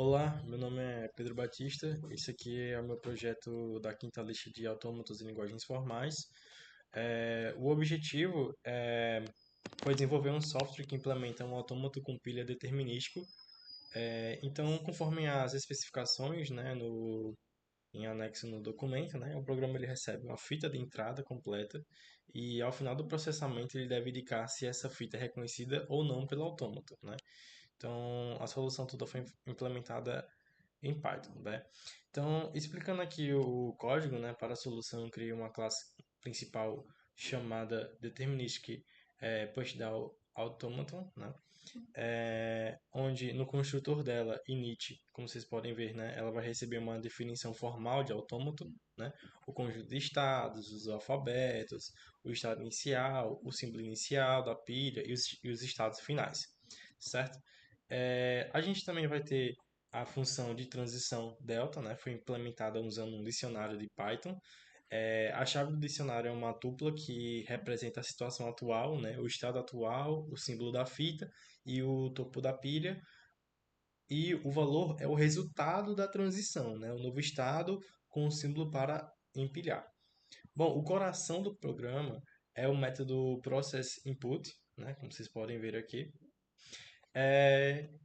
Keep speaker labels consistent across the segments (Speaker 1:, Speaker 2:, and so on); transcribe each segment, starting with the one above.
Speaker 1: Olá, meu nome é Pedro Batista. Esse aqui é o meu projeto da quinta lista de autômatos e linguagens formais. O objetivo foi desenvolver um software que implementa um autômato com pilha determinístico. Então, conforme as especificações, né, em anexo no documento, né, o programa ele recebe uma fita de entrada completa e ao final do processamento ele deve indicar se essa fita é reconhecida ou não pelo autômato, né? Então, a solução toda foi implementada em Python, né? Então, explicando aqui o código, né, para a solução, eu criei uma classe principal chamada deterministic pushdown automaton, né? Onde no construtor dela, init, como vocês podem ver, né, ela vai receber uma definição formal de autômato, né? O conjunto de estados, os alfabetos, o estado inicial, o símbolo inicial da pilha e os estados finais, certo? A gente também vai ter a função de transição delta, né? Foi implementada usando um dicionário de Python. A chave do dicionário é uma tupla que representa a situação atual, né? O estado atual, o símbolo da fita e o topo da pilha. E o valor é o resultado da transição, né? O novo estado com o símbolo para empilhar. Bom, o coração do programa é o método process input, né? Como vocês podem ver aqui.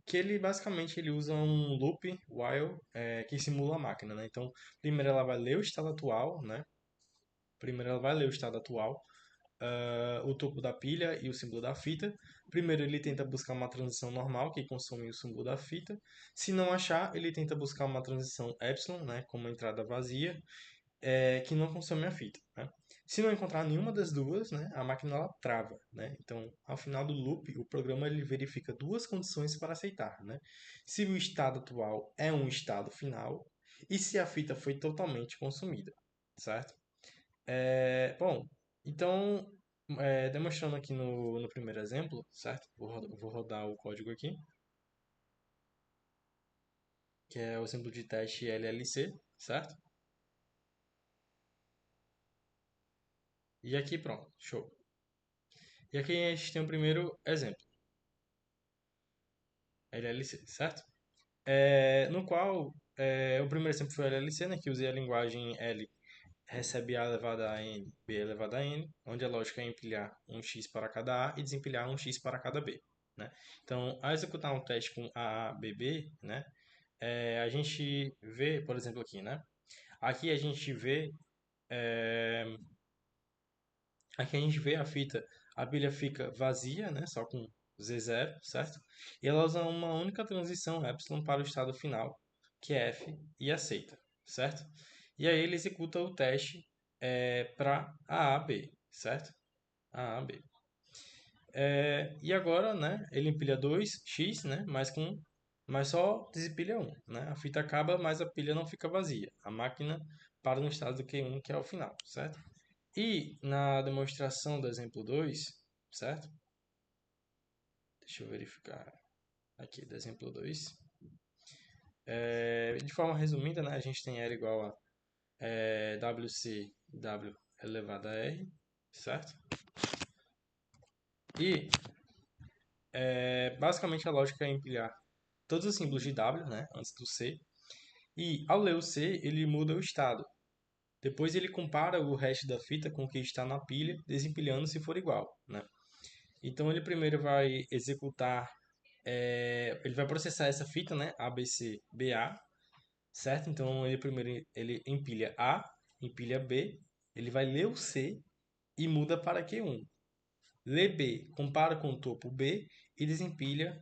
Speaker 1: Que ele basicamente ele usa um loop while que simula a máquina, né? Então, primeiro ela vai ler o estado atual, né? Primeiro ela vai ler o estado atual, o topo da pilha e o símbolo da fita. Primeiro ele tenta buscar uma transição normal que consome o símbolo da fita. Se não achar, ele tenta buscar uma transição epsilon, né? Como entrada vazia, que não consome a fita, né? Se não encontrar nenhuma das duas, né, a máquina ela trava, né? Então, ao final do loop, o programa ele verifica duas condições para aceitar, né? Se o estado atual é um estado final e se a fita foi totalmente consumida, certo? Bom, então, demonstrando aqui no primeiro exemplo, certo? Vou rodar o código aqui, que é o exemplo de teste LLC, certo? E aqui pronto, show. E aqui a gente tem o primeiro exemplo, LLC, certo? No qual o primeiro exemplo foi LLC, né, que usei a linguagem L, recebe A elevada a N, B elevada a N, onde a lógica é empilhar um x para cada A e desempilhar um x para cada B, né? Então, ao executar um teste com A, A, B, B, né, a gente vê, por exemplo, aqui, né? Aqui a gente vê, aqui a gente vê a fita, a pilha fica vazia, né, só com Z0, certo? E ela usa uma única transição epsilon para o estado final, que é F, e aceita, certo? E aí ele executa o teste para A, B, certo? A, B. E agora, né, ele empilha 2x, né, mas só desempilha um, né? A fita acaba, mas a pilha não fica vazia. A máquina para no estado do Q1, que é o final, certo? E na demonstração do exemplo 2, certo? Deixa eu verificar aqui do exemplo 2. De forma resumida, né, a gente tem L igual a WC W elevado a R, certo? E basicamente a lógica é empilhar todos os símbolos de W, né, antes do C. E ao ler o C, ele muda o estado. Depois ele compara o resto da fita com o que está na pilha, desempilhando se for igual, né? Então ele primeiro vai executar, ele vai processar essa fita, né, ABCBA, certo? Então ele primeiro ele empilha A, empilha B, ele vai ler o C e muda para Q1. Lê B, compara com o topo B e desempilha,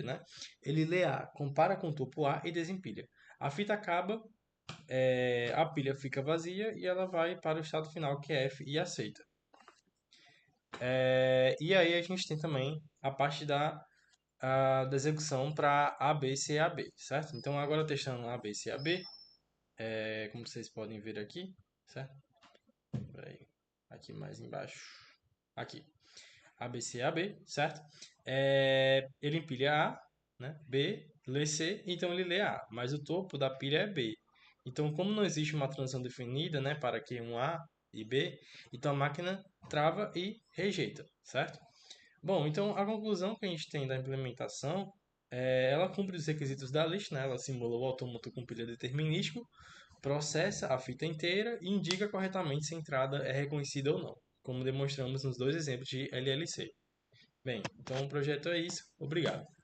Speaker 1: né? Ele lê A, compara com o topo A e desempilha. A fita acaba, a pilha fica vazia e ela vai para o estado final que é F e aceita. E aí a gente tem também a parte da execução para A, B, C, A, B, certo? Então agora testando A, B, C, A, B, como vocês podem ver aqui, certo? Peraí, aqui mais embaixo, aqui, A, B, C, A, B, certo? Ele empilha A, né? B, lê C, então ele lê A, mas o topo da pilha é B. Então, como não existe uma transição definida, né, para que um A e B, então a máquina trava e rejeita, certo? Bom, então a conclusão que a gente tem da implementação Ela cumpre os requisitos da list, né? Ela simula o autômato com pilha determinístico, processa a fita inteira e indica corretamente se a entrada é reconhecida ou não, como demonstramos nos dois exemplos de LLC. Bem, então o projeto é isso. Obrigado.